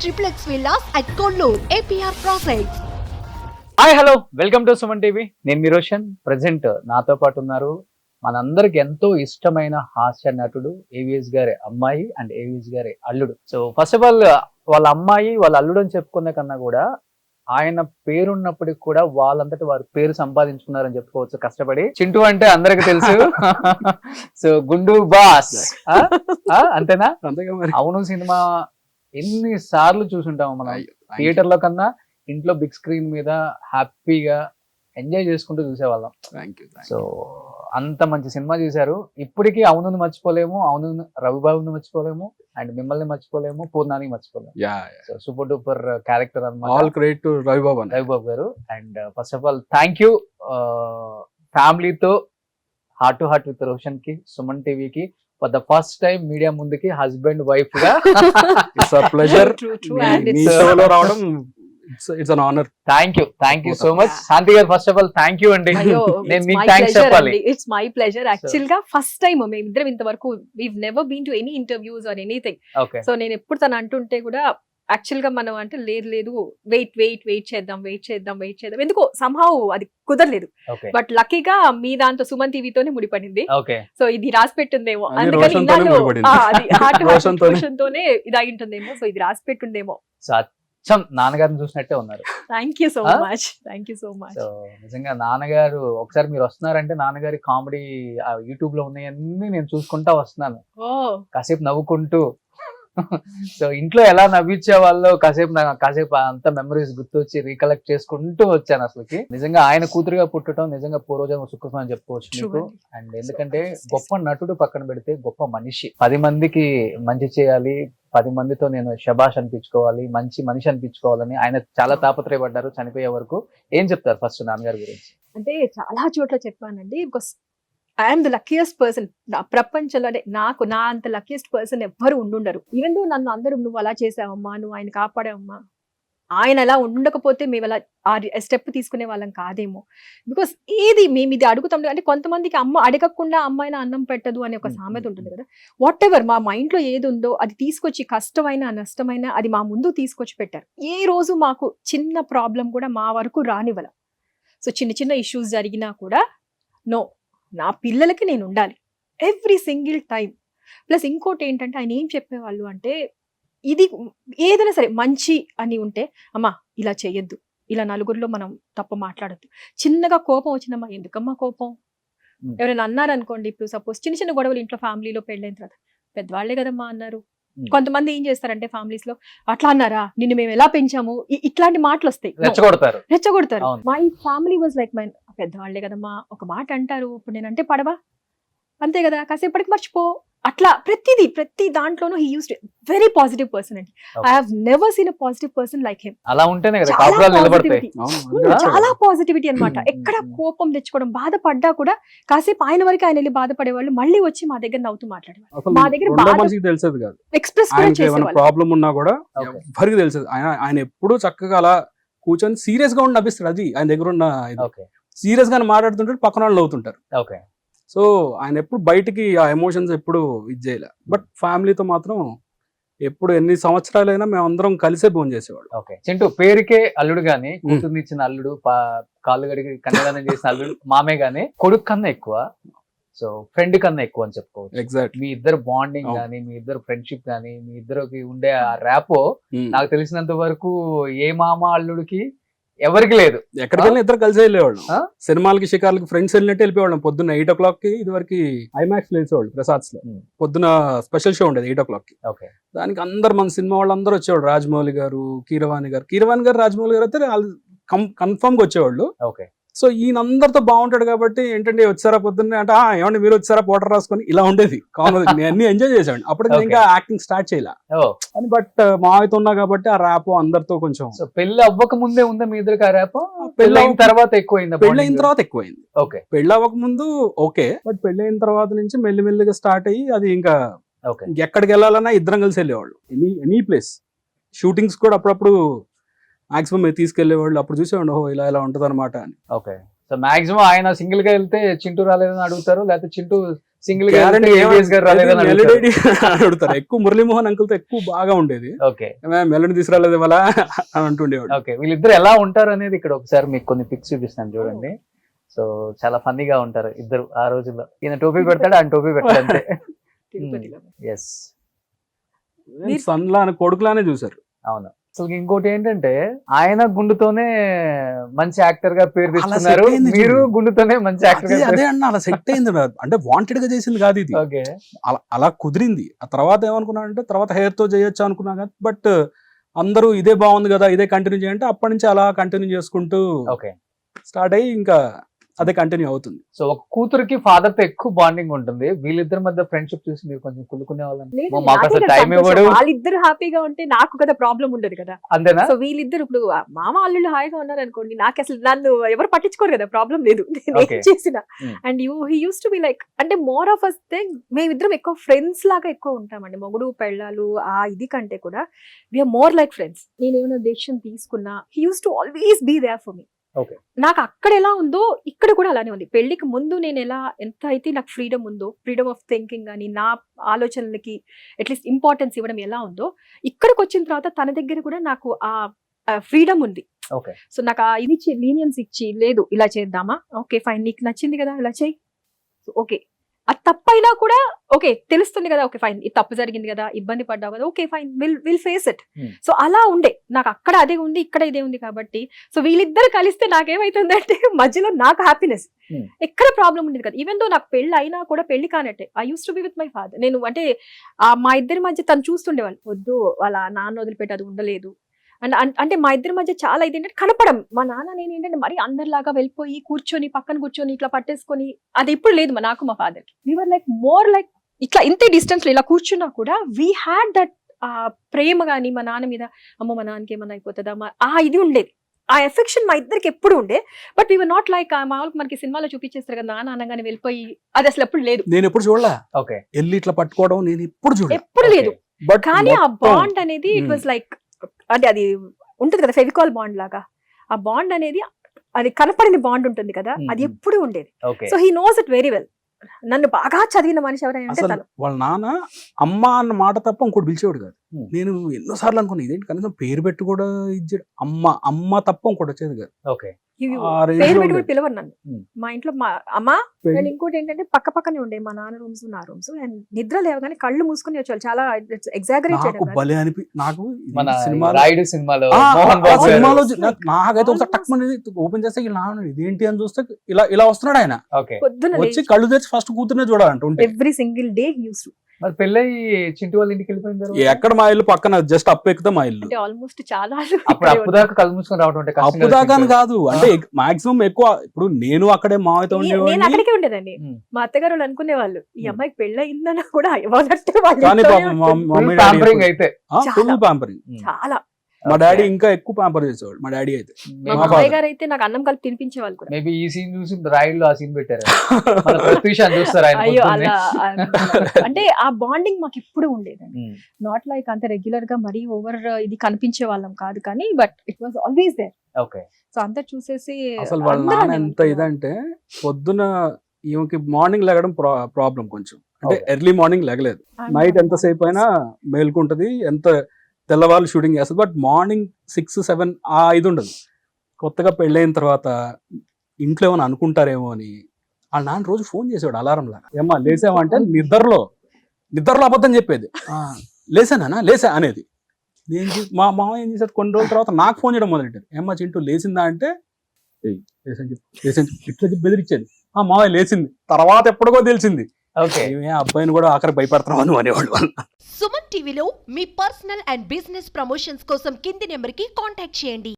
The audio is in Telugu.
triplex villas at Kollur, APR Projects. Hi hello welcome to Suman TV. నేను మీ రోషన్. ప్రెసెంట్ నాతో పాటు ఉన్నారు మనందరికి ఎంతో ఇష్టమైన హాస్య నటుడు ఏవిఎస్ గారి అమ్మాయి అండ్ ఏవిఎస్ గారి అల్లుడు. సో ఫస్ట్ ఆఫ్ ఆల్ వాళ్ళ అమ్మాయి వాళ్ళ అల్లుడు అని చెప్పుకునే కన్నా కూడా ఆయన పేరున్నప్పటికి కూడా వాళ్ళంతటి వారు పేరు సంపాదించుకున్నారని చెప్పుకోవచ్చు కష్టపడి. చింటూ అంటే అందరికి తెలుసు. సో గుండు బాస్ అంతేనా? అవును సినిమా ఎన్ని సార్లు చూసుంటాము మనం థియేటర్ లో కన్నా ఇంట్లో బిగ్ స్క్రీన్ మీద హ్యాపీగా ఎంజాయ్ చేసుకుంటూ చూసేవాళ్ళం. సో అంత మంచి సినిమా చేశారు. ఇప్పటికీ అవును మర్చిపోలేము, అవును రవిబాబుని మర్చిపోలేము, అండ్ మిమ్మల్ని మర్చిపోలేము, పూర్ణాని మర్చిపోలేము. సో సూపర్ డూపర్ క్యారెక్టర్ అన్నమాట. ఆల్ క్రెడిట్ టు రవిబాబు గారు. And first of all thank you ఫ్యామిలీతో heart to heart with Roshan కి, సుమన్ టీవీకి for the first time media ముందుకి హస్బెండ్ వైఫ్ గా ఇట్స్ అ ప్లెజర్ మీ షోలో రావడం. It's an honour. Thank you so much. Shanti గారు first of all thank you అండి. నేను మీకు థ్యాంక్స్ చెప్పాలి. It's my pleasure. యాక్చువల్ గా ఫస్ట్ టైం మేమిద్దరం ఇంతవరకు we've never been to any interviews or anything. So నేను ఎప్పుడు తను అంటుంటే కూడా యాక్చువల్ గా మనం అంటే లేదు వెయిట్ చేద్దాం ఎందుకో సంహౌ అది కుదరలేదు. బట్ లక్కీగా మీ దాంతో సుమన్ టీవీతోనే ముడిపడింది. సో ఇది రాసి పెట్టిందేమో, అందుకని తోనే ఇది అయి ఉంటుందేమో. సో ఇది రాసి పెట్టుందేమో. నాన్నగారిని చూసినట్టే ఉన్నారు. Thank you so much. So నిజంగా నాన్నగారు ఒకసారి మీరు వస్తున్నారంటే నాన్నగారి కామెడీ యూట్యూబ్ లో ఉన్నాయన్నీ నేను చూసుకుంటా వస్తున్నాను, కాసేపు నవ్వుకుంటూ. సో ఇంట్లో ఎలా నవ్వించే వాళ్ళు కాసేపు అంత మెమరీస్ గుర్తొచ్చి రీకలెక్ట్ చేసుకుంటూ వచ్చాను. అసలుకి నిజంగా ఆయన కూతురుగా పుట్టడం నిజంగా పూర్వజన్మ సుకృతం అని చెప్పుకోవచ్చు మీకు. అండ్ ఎందుకంటే గొప్ప నటుడు పక్కన పెడితే గొప్ప మనిషి. 10 మందికి మంచి చేయాలి, 10 మందితో నేను శబాష్ అనిపించుకోవాలి, మంచి మనిషి అనిపించుకోవాలని ఆయన చాలా తాపత్రయపడ్డారు చనిపోయే వరకు. ఏం చెప్తారు ఫస్ట్ నాన్నగారి గురించి? అంటే చాలా చోట్ల చెప్పానండి. Because I'm the luckiest person నా ప్రపంచంలో. నాకు నా అంత లక్కీయెస్ట్ పర్సన్ ఎవ్వరు ఉండుండరు. ఈవెన్ దో నన్ను అందరూ నువ్వు అలా చేసావమ్మా, నువ్వు ఆయన కాపాడావమ్మా, ఆయన అలా ఉండకపోతే మేము అలా ఆ స్టెప్ తీసుకునే వాళ్ళం కాదేమో. బికాస్ మేము ఇది అడుగుతాం అంటే కొంతమందికి అమ్మ అడగకుండా అమ్మాయిన అన్నం పెట్టదు అనే ఒక సామెత ఉంటుంది కదా. వాట్ ఎవర్ మా మైండ్ లో ఏది ఉందో అది తీసుకొచ్చి కష్టమైన నష్టమైన అది మా ముందు తీసుకొచ్చి పెట్టారు. ఏ రోజు మాకు చిన్న ప్రాబ్లం కూడా మా వరకు రానివ్వాల. సో చిన్న ఇష్యూస్ జరిగినా కూడా నో, నా పిల్లలకి నేను ఉండాలి ఎవ్రీ సింగిల్ టైం. ప్లస్ ఇంకోటి ఏంటంటే ఆయన ఏం చెప్పేవాళ్ళు అంటే ఇది ఏదైనా సరే మంచి అని ఉంటే అమ్మా ఇలా చేయొద్దు, ఇలా నలుగురిలో మనం తప్పు మాట్లాడద్దు. చిన్నగా కోపం వచ్చినమ్మా, ఎందుకమ్మా కోపం? ఎవరైనా అన్నారనుకోండి, ఇప్పుడు సపోజ్ చిన్న గొడవలు ఇంట్లో ఫ్యామిలీలో పెళ్ళైన తర్వాత పెద్దవాళ్లే కదమ్మా అన్నారు. కొంతమంది ఏం చేస్తారంటే ఫ్యామిలీస్ లో అట్లా అన్నారా, నిన్ను మేము ఎలా పెంచాము, ఇట్లాంటి మాటలు వస్తాయి, రెచ్చగొడతారు. My family was like my పెద్దవాళ్లే కదమ్మా, ఒక మాట అంటారు, ఇప్పుడు నేనంటే పడవా, అంతే కదా, కాసేపటికి మర్చిపో. అట్లా ప్రతి దాంట్లోనూ he used very positive person అండి. I have never seen a positive person like him. అలా ఉంటేనే కదా కాపురాలు నిలబడతాయి. చాలా పాజిటివిటీ అన్నమాట. ఎక్కడ కోపం తెచ్చుకోవడం, బాధపడ్డా కూడా కాసేపు ఆయన వరకు ఆయన వెళ్ళి బాధపడే వాళ్ళు మళ్ళీ వచ్చి మా దగ్గర నవ్వుతూ మాట్లాడేవాళ్ళు. మా దగ్గర తెలిసేది కాదు, ఎక్స్ప్రెస్ కూడా చేసేవాళ్ళు. ప్రాబ్లం ఉన్నా కూడా ఎవరికి తెలిసేది. ఆయన ఎప్పుడు చక్కగా అలా కూర్చొని సీరియస్ గా ఉండి నవ్విస్తాడు. అది ఆయన దగ్గర ఉన్న సీరియస్ గా మాట్లాడుతుంటారు, పక్కన వాళ్ళు నవ్వుతుంటారు. సో ఆయన ఎప్పుడు బయటికి ఆ ఎమోషన్స్ ఎప్పుడు ఇది చేయలే. బట్ ఫ్యామిలీతో మాత్రం ఎప్పుడు ఎన్ని సంవత్సరాలైనా మేము అందరం కలిసే భోజనం చేసేవాడు. చింటూ పేరుకే అల్లుడు గాని, కూతుర్ని ఇచ్చిన అల్లుడు, కాళ్ళు గడికి కన్యాదానం చేసిన అల్లుడు మామే గానీ కొడుకు కన్నా ఎక్కువ, సో ఫ్రెండ్ కన్నా ఎక్కువ అని చెప్పుకోవచ్చు. ఎగ్జాక్ట్. మీ ఇద్దరు బాండింగ్ గానీ, మీ ఇద్దరు ఫ్రెండ్షిప్ గానీ, మీ ఇద్దరికి ఉండే ఆ ర్యాపో నాకు తెలిసినంత వరకు ఏ మామ అల్లుడికి ఎవరికి లేదు. ఎక్కడికి వెళ్ళినా ఇద్దరు కలిసి వెళ్ళేవాళ్ళు. సినిమాలకి షికార్లకి ఫ్రెండ్స్ వెళ్ళినట్టు వెళ్ళిపోవాళ్ళం. పొద్దున్న 8 o'clock కి ఇది వరకు ఐమాక్స్ లో వేసేవాళ్ళు ప్రసాద్స్ లో. పొద్దున స్పెషల్ షో ఉండేది 8 o'clock కి. దానికి అందరు మన సినిమా వాళ్ళందరూ వచ్చేవాళ్ళు. రాజమౌళి గారు, కీరవాణి గారు, రాజమౌళి గారు అయితే కన్ఫర్మ్ గా వచ్చేవాళ్ళు. సో ఈయన అందరితో బాగుంటాడు కాబట్టి ఏంటంటే వచ్చారా పొద్దున్నే అంటే ఏమంటే మీరు వచ్చారా పౌడర్ రాసుకొని ఇలా ఉండేది. నేను అన్ని ఎంజాయ్ చేసాను. అప్పుడు ఇంకా యాక్టింగ్ స్టార్ట్ చేయలే. బట్ మావైతే ఉన్నా కాబట్టి ఆ ర్యాప్ అందరితో కొంచెం. పెళ్లి అవ్వక ముందే ఉందా మీ ఇద్దరికి ఆ ర్యాప్? పెళ్ళైన తర్వాత ఎక్కువైంది. పెళ్ళైన తర్వాత ఎక్కువైంది. పెళ్ళి అవ్వక ముందు ఓకే, బట్ పెళ్ళైన తర్వాత నుంచి మెల్లిమెల్లిగా స్టార్ట్ అయ్యి అది ఇంకా ఎక్కడికి వెళ్ళాలన్నా ఇద్దరం కలిసి వెళ్ళేవాళ్ళు. ఎనీ ప్లేస్ షూటింగ్స్ కూడా అప్పుడప్పుడు మాక్సిమం మీరు తీసుకెళ్లేవాళ్ళు. అప్పుడు చూసేవాడు ఓహో ఇలా ఇలా ఉంటది అనమాట అని. సో మాక్సిమం ఆయన సింగిల్ గా వెళ్తే చింటూ రాలేదని అడుగుతారు, లేకపోతే చింటూ సింగిల్ గా AVS గారు రాలేదని అడుగుతారు. మెలడీ అడుగుతారు. ఎక్కువ మురళీమోహన్ అంకుల్ తో ఎక్కువ బాగా ఉండేది. ఓకే మెలడీ తీసుకురాలేదు ఇవాళ అని అంటుండేవాడు. ఓకే, వీళ్ళిద్దరు ఎలా ఉంటారు అనేది ఇక్కడ ఒకసారి మీకు కొన్ని పిక్స్ చూపిస్తాను చూడండి. సో చాలా ఫన్నీగా ఉంటారు ఇద్దరు ఆ రోజుల్లో. ఈయన టోపీ పెడతాడు, ఆయన టోపీ పెడతాడు అంతే. తిరుపతిలో. ఎస్, సన్లా కొడుకులానే చూసారు. అవును. అసలు ఇంకోటి ఏంటంటే ఆయన గుండుతోనే మంచి యాక్టర్ గా పేరు తెచ్చుకున్నారు, set అయింది మీరు చూడు. గుండుతోనే మంచి యాక్టర్ గా అదే అన్న అలా సెట్ అయింది. అంటే వాంటెడ్ గా చేసింది కాదు ఇది. ఓకే అలా కుదిరింది. ఆ తర్వాత ఏమనుకున్నా అంటే తర్వాత హెయిర్ తో చేయొచ్చు అనుకున్నా కానీ బట్ అందరూ ఇదే బాగుంది కదా ఇదే కంటిన్యూ చేయంటే అప్పటి నుంచి అలా కంటిన్యూ చేసుకుంటూ ఓకే స్టార్ట్ అయ్యి ఇంకా అదే కంటిన్యూ అవుతుంది. సో ఒక కూతురికి ఫాదర్ తో ఎక్కువ బాండింగ్ ఉంటుంది. వీళ్ళిద్దరి మధ్య ఫ్రెండ్షిప్ చూసి మీరు కొంచెం కులుకునే వాళ్ళని లేదు, మాకు నాకే అసలు కదా టైం సంతోషం. ఇవ్వడు వాళ్ళిద్దరు హ్యాపీగా ఉంటే నాకు కదా ప్రాబ్లం ఉండదు కదా. అంతేనా? సో వీళ్ళిద్దరు ఇప్పుడు మామ అల్లుళ్ళు హాయిగా ఉన్నారు అనుకోండి, నాకు అసలు నన్ను ఎవరు పట్టించుకోరు కదా, ప్రాబ్లం లేదు నేను Okay. ఏం చేసిన. Hmm. And he used to be like, అంటే మోర్ ఆఫ్ అస్ థింగ్ మేమిద్దరం ఎక్కువ ఫ్రెండ్స్ లాగా ఎక్కువ ఉంటామండి. మొగుడు పెళ్ళాలు ఆ ఇది కంటే కూడా వీఆర్ మోర్ లైక్ ఫ్రెండ్స్. నేను ఏమైనా డెసిషన్ తీసుకున్నా he used to always be there for me. Okay. నాకు అక్కడ ఎలా ఉందో ఇక్కడ కూడా అలానే ఉంది. పెళ్లికి ముందు నేను ఎంత అయితే నాకు ఫ్రీడమ్ ఉందో, ఫ్రీడమ్ ఆఫ్ థింకింగ్ కానీ నా ఆలోచనలకి అట్లీస్ట్ ఇంపార్టెన్స్ ఇవ్వడం ఎలా ఉందో, ఇక్కడికి వచ్చిన తర్వాత తన దగ్గర కూడా నాకు ఆ ఫ్రీడమ్ ఉంది. ఓకే సో నాకు ఆ ఇది లీనియన్స్ ఇచ్చి, లేదు ఇలా చేద్దామా, ఓకే ఫైన్, నీకు నచ్చింది కదా ఇలా చేయి, ఓకే అది తప్పైనా కూడా ఓకే తెలుస్తుంది కదా, ఓకే ఫైన్ ఇది తప్పు జరిగింది కదా, ఇబ్బంది పడ్డావు కదా, okay fine will face it. So అలా ఉండే నాకు అక్కడ అదే ఉంది ఇక్కడ ఇదే ఉంది కాబట్టి. సో వీళ్ళిద్దరు కలిస్తే నాకేమైతుందంటే మధ్యలో నాకు హ్యాపీనెస్, ఎక్కడ ప్రాబ్లం ఉండేది కదా. ఈవెన్ దో నాకు పెళ్లి అయినా కూడా పెళ్లి కానట్టే I use to be with my father. నేను అంటే మా ఇద్దరి మధ్య తను చూస్తుండేవాళ్ళు, వద్దు వాళ్ళ నాన్న వదిలిపెట్టి అది ఉండలేదు. అండ్ అంటే మా ఇద్దరి మధ్య చాలా ఇది ఏంటంటే కనపడం. మా నాన్న నేను ఏంటంటే మరి అందరిలాగా వెళ్ళిపోయి కూర్చొని పక్కన కూర్చొని ఇట్లా పట్టేసుకొని అది ఎప్పుడు లేదు నాకు మా father. We are like more like ఇట్లా ఇంతే డిస్టెన్స్ లో ఇలా కూర్చున్నా కూడా వీ హ్యాడ్ దట్ ప్రేమ గానీ మా నాన్న మీద, అమ్మ మా నాన్నకి ఏమన్నా అయిపోతుందా ఆ ఇది ఉండేది. ఆ ఎఫెక్షన్ మా ఇద్దరికి ఎప్పుడు ఉండే. బట్ వీఆర్ నాట్ లైక్ మామూలుగా మనకి సినిమాలో చూపించేస్తారు కదా నాన్న అనగానే వెళ్ళిపోయి, అది అసలు ఎప్పుడు లేదు. నేను ఎప్పుడు చూడలే. ఓకే వెళ్ళి ఇట్లా పట్టుకోవడం నేను ఎప్పుడు చూడలే. ఎప్పుడు లేదు. బట్ కానీ ఆ బాండ్ అనేది ఇట్ వాజ్ లైక్, అంటే అది ఉంటుంది కదా ఫెవికాల్ బాండ్ లాగా, ఆ బాండ్ అనేది అది కనపడిన బాండ్ ఉంటుంది కదా, అది ఎప్పుడు ఉండేది. Okay so he knows it very well. నన్ను బాగా చదివిన మనిషి ఎవరైనా అంటే అసలు తను. వాళ్ళ నాన్న అమ్మ అన్న మాట తప్ప ఇంకోటి పిలిచేవాడు కాదు. నేను ఎన్నోసార్లు అనుకున్నా ఇదేంటి కనీసం పేరు పెట్టి కూడా ఇచ్చాడు. అమ్మ తప్ప ఇంకోటి వచ్చేది కాదు. ఓకే ఆ range పేరు లో పెట్టి కూడా ఉండేది. పిలవరు నన్ను. మా ఇంట్లో మా అమ్మ పెళ్లి- అండ్ ఇంకోటి ఏంటంటే పక్క పక్కనే ఉండే మా నాన్న రూమ్స్ నా రూమ్స్. అండ్ నిద్ర లేవగానే కళ్ళు మూసుకొని వచ్చేవాళ్ళు. చాలా ఎగ్జాగరేట్ నాకు భలే నాకు మన సినిమాలో రాయుడు సినిమాలో ఆ, మోహన్ ఆ బాబు గారు. సినిమాలో నాకైతే ఒకసారి టక్ అనేది ఓపెన్ చేస్తే ఇలా నాన్న ఇదేంటి అని చూస్తే ఇలా వస్తున్నాడు ఆయన. ఓకే పొద్దున వచ్చి కళ్ళు తెచ్చి ఫస్ట్ కూతురునే చూడాలంట ఉంటే. Every single day use to. మరి పెళ్ళై చింటూ వాళ్ళ ఇంటికి వెళ్ళిపోయిన తర్వాత ఎక్కడ మా ఇల్లు పక్కన జస్ట్ అప్పు ఎక్కుతా మా ఇల్లు. అంటే ఆల్మోస్ట్ చాలా అప్పుడు అప్పు దాకా కళ్ళు మూసుకొని రావడం అంటే కష్టం అప్పు కదా దాకా అని చింటూ. కాదు, అంటే మాక్సిమం ఎక్కువ ఇప్పుడు నేను అక్కడే మావైతే నేను ఉండేవాడిని. అక్కడికే ఉండేదాన్ని. ఉమ్. మా అత్తగారు వాళ్ళు అనుకునేవాళ్ళు ఈ అమ్మాయికి పెళ్ళి అయిందన్నా కూడా ఇవ్వాలంటే వాళ్ళు కానీ ఇంట్లోనే పాపం ఉంటుంది. మా Full మమ్మీ pampering అయితే ఫుల్ చాలా. పాంపరింగ్. చాలా. మా డాడీ ఇంకా ఎక్కువ పాంపర్ చేసేవాడు. మా డాడీ అయితే మా మా మామయ్య father. గారు అయితే నాకు అన్నం కలిపి తినిపించే వాళ్ళు కూడా. మేబీ ఈ సీన్ చూసి రాయుడులో ఆ సీన్ పెట్టారు. మన ప్రత్యూషాన్ని చూస్తారు ఆయన అయ్యో పొద్దున్నే. అలా అంటే ఆ బాండింగ్ మాకు ఎప్పుడు ఉండేదండి. ఉమ్. నాట్ లైక్ అంత రెగ్యులర్ గా మరీ ఓవర్ ఇది కనిపించే వాళ్ళం కాదు కానీ but it was always there. Okay so అంతా చూసేసి అసలు వాళ్ళ అందరూ నాన్న అనే ఎంత అనుకునేవాళ్ళు. ఇదంటే పొద్దున ఈమెకి మార్నింగ్ లెగడం ప్రాబ్లం కొంచెం, అంటే Okay. ఎర్లీ మార్నింగ్ లెగలేదు. నైట్ ఎంతసేపు అయినా మేల్కుంటది, ఎంత తెల్లవాళ్ళు షూటింగ్ చేస్తుంది. బట్ మార్నింగ్ 6-7 ఆ ఇది ఉండదు. కొత్తగా పెళ్ళైన తర్వాత ఇంట్లో ఏమైనా అనుకుంటారేమో అని వాళ్ళ నాన్న రోజు ఫోన్ చేసేవాడు అలారం లాగా. ఏమ్మా లేసావంటే నిద్రలో అబద్ధం చెప్పేది. లేసానా లేసా అనేది. మా మామ ఏం చేశాడు కొన్ని రోజుల తర్వాత నాకు ఫోన్ చేయడం మొదలెట్టాడు. ఏమ్మా చింటూ లేచిందా అంటే లేసని చెప్పి ఇట్లా చెప్పి బెదిరించేది. మామయ్య లేచింది. తర్వాత ఎప్పటికో తెలిసింది. ఓకే ఏమే అబ్బాయిని కూడా ఆఖరి భయపడతాం అని అనేవాళ్ళు. సుమన్ టీవీలో మీ పర్సనల్ అండ్ బిజినెస్ ప్రమోషన్స్ కోసం కింది నెంబర్కి కాంటాక్ట్ చేయండి.